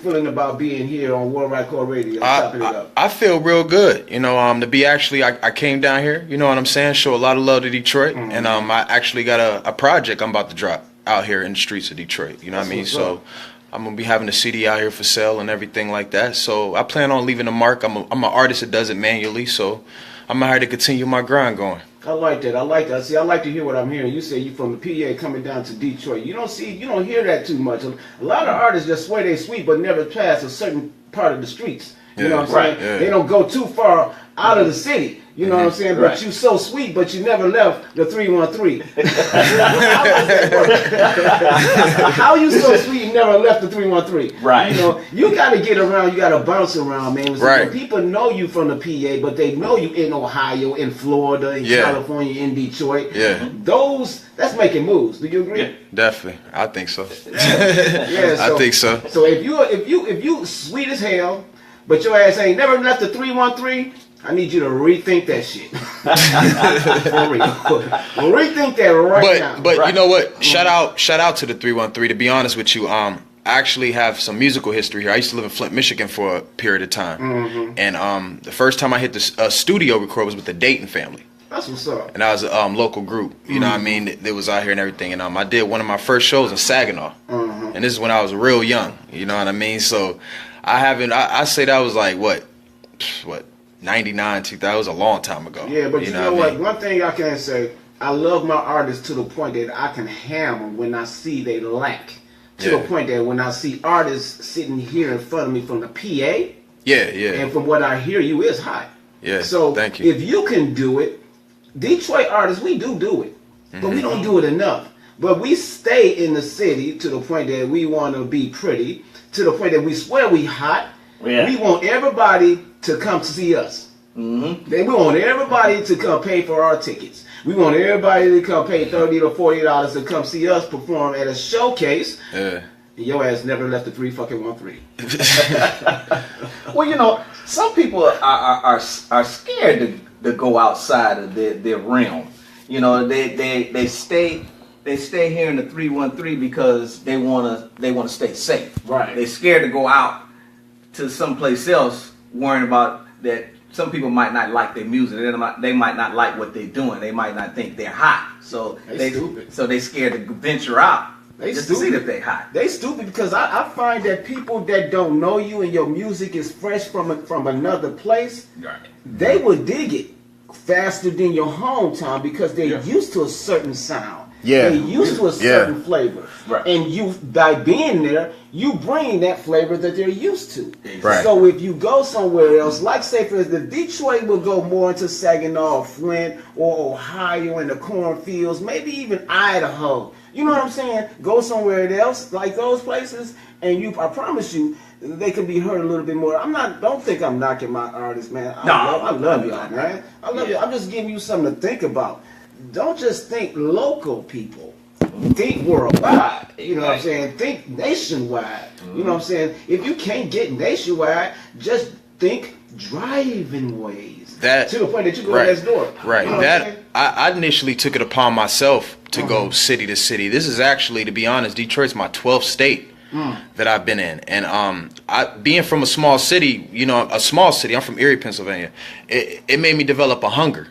feeling about being here on World Record Radio? Chopping it up. I feel real good. You know, to be actually, I came down here. You know what I'm saying? Show a lot of love to Detroit, and I actually got a project I'm about to drop out here in the streets of Detroit. You know what I mean? So I'm gonna be having a CD out here for sale and everything like that. So I plan on leaving a mark. I'm an artist that does it manually. So I'm out here to continue my grind going. I like that. I like that. See, I like to hear what I'm hearing. You say you from the PA coming down to Detroit. You don't hear that too much. A lot of artists just swear they sweet, but never pass a certain part of the streets. You know what I'm saying? Yeah. They don't go too far out of the city. You know what I'm saying? But you so sweet, but you never left the 313. How you so sweet you never left the 313? Right. You know, you got to get around. You got to bounce around, man. So people know you from the PA, but they know you in Ohio, in Florida, in California, in Detroit. Yeah. That's making moves. Do you agree? Yeah, definitely. I think so. I think so. So if you sweet as hell, but your ass ain't never left the 313. I need you to rethink that shit. For real. Rethink that now. But you know what? Shout out to the 313. To be honest with you, I actually have some musical history here. I used to live in Flint, Michigan for a period of time. And the first time I hit the studio record was with the Dayton family. That's what's up. And I was a local group. You know what I mean? They was out here and everything. And I did one of my first shows in Saginaw. And this is when I was real young. You know what I mean? So I say that was like what 99, 2000. That was a long time ago. Yeah, but you know what? One thing I can say, I love my artists to the point that I can hammer when I see they lack. To the point that when I see artists sitting here in front of me from the PA, and from what I hear, you is hot. Yeah. So thank you. If you can do it, Detroit artists, we do it, but we don't do it enough. But we stay in the city to the point that we want to be pretty, to the point that we swear we hot. Yeah. We want everybody to come to see us. Then we want everybody to come pay for our tickets. We want everybody to come pay $30 to $40 to come see us perform at a showcase. And your ass never left the 313. Well, you know, some people are scared to go outside of their realm. You know, they stay here in the 313 because they wanna stay safe. Right. They're scared to go out to someplace else, worrying about that some people might not like their music. They might not like what they're doing. They might not think they're hot. So they scared to venture out. Just to see if they hot. They stupid because I find that people that don't know you and your music is fresh from another place, they will dig it faster than your hometown because they're used to a certain sound. Yeah. They're used to a certain flavor. Right. And you, by being there, you bring that flavor that they're used to. Right. So if you go somewhere else, like say for instance, Detroit will go more into Saginaw or Flint or Ohio in the cornfields, maybe even Idaho. You know what I'm saying? Go somewhere else, like those places, and I promise you, they can be heard a little bit more. Don't think I'm knocking my artists, man. I love y'all, man. I love you. I'm just giving you something to think about. Don't just think local people. Think worldwide. You know what I'm saying? Think nationwide. You know what I'm saying? If you can't get nationwide, just think driving ways. To the point that you go next door. Right. You know I initially took it upon myself to go city to city. This is actually, to be honest, Detroit's my 12th state that I've been in. And being from a small city, I'm from Erie, Pennsylvania, it made me develop a hunger.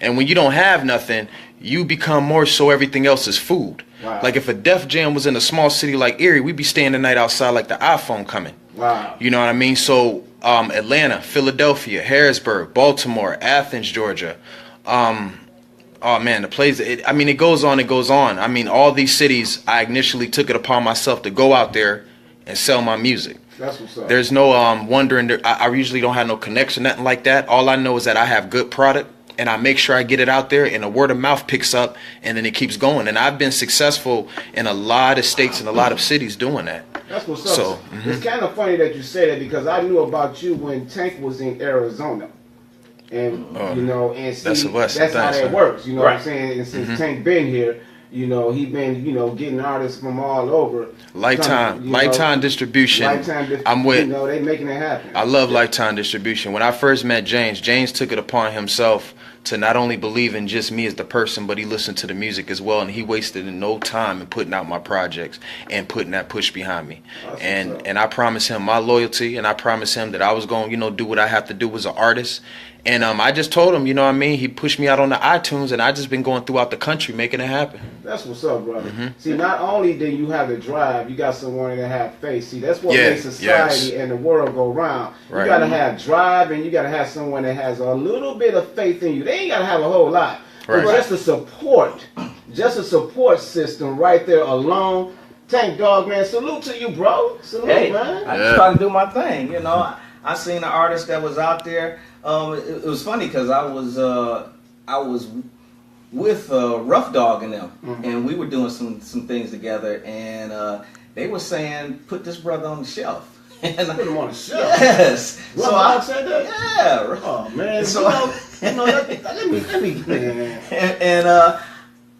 And when you don't have nothing, you become more so everything else is food. Wow. Like if a Def Jam was in a small city like Erie, we'd be staying the night outside like the iPhone coming. Wow. You know what I mean? So Atlanta, Philadelphia, Harrisburg, Baltimore, Athens, Georgia. Oh man, the place. It goes on. It goes on. I mean, all these cities. I initially took it upon myself to go out there and sell my music. That's what's up. There's no wondering. I usually don't have no connection, nothing like that. All I know is that I have good product. And I make sure I get it out there, and the word of mouth picks up, and then it keeps going. And I've been successful in a lot of states and a lot of cities doing that. That's what's up. So, it's kind of funny that you say that because I knew about you when Tank was in Arizona. And, and see, that's how that works. You know what I'm saying? And since Tank been here, he been, getting artists from all over. Lifetime distribution. I'm with. They making it happen. I love Lifetime distribution. When I first met James took it upon himself to not only believe in just me as the person, but he listened to the music as well, and he wasted no time in putting out my projects and putting that push behind me. And I promised him my loyalty, and I promised him that I was going to do what I have to do as an artist. And I just told him, he pushed me out on the iTunes, and I just been going throughout the country making it happen. That's what's up, brother. See, not only do you have the drive, you got someone that have faith. See, that's what makes society and the world go round. You got to have drive, and you got to have someone that has a little bit of faith in you. They ain't got to have a whole lot. But just a support system right there alone. Tank Dog, man, salute to you, bro. Salute, man. I just try to do my thing, I seen an artist that was out there. It was funny because I was with Rough Dog and them, and we were doing some things together, and they were saying, put this brother on the shelf. And put him on the shelf. Yes. So I said that. Yeah. Oh man. So let me. And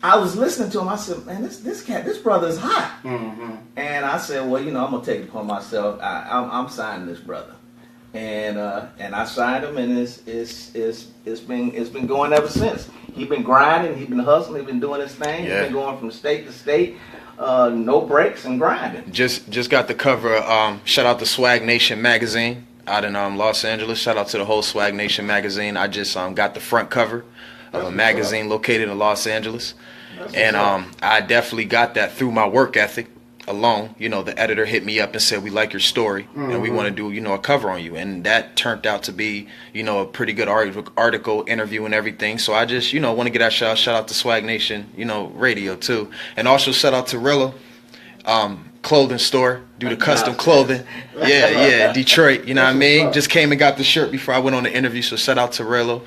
I was listening to him. I said, man, this brother's hot. And I said, well, I'm gonna take it upon myself. I'm signing this brother. And I signed him, and it's been going ever since. He's been grinding, he's been hustling, he's been doing his thing. He's been going from state to state, no breaks and grinding. Just got the cover. Shout out to Swag Nation magazine out in Los Angeles. Shout out to the whole Swag Nation magazine. I just got the front cover of a magazine located in Los Angeles, and I definitely got that through my work ethic alone. The editor hit me up and said, we like your story, and we want to do a cover on you, and that turned out to be a pretty good article, interview, and everything. So I just want to get that shout out to Swag Nation radio too, and also shout out to Rilla clothing store, do the custom clothing. Detroit, what I mean? Just came and got the shirt before I went on the interview, so shout out to Rello,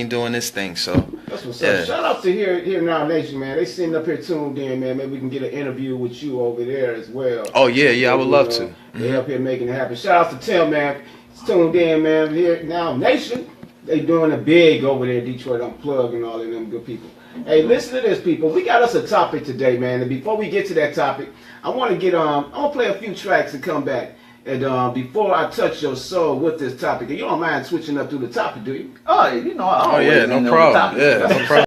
doing this thing. So that's what's up. Shout out to here Now Nation, man. They sitting up here tuned in, man. Maybe we can get an interview with you over there as well. Oh yeah, I would love to. They up here making it happen. Shout out to Tim, man. It's tuned in, man. Here Now Nation, they doing a big over there, Detroit Unplugged and all of them good people. Hey, listen to this, people. We got us a topic today, man. And before we get to that topic, I want to I'm gonna play a few tracks and come back. And before I touch your soul with this topic, you don't mind switching up through the topic, do you? Oh, no problem. Yeah, no problem.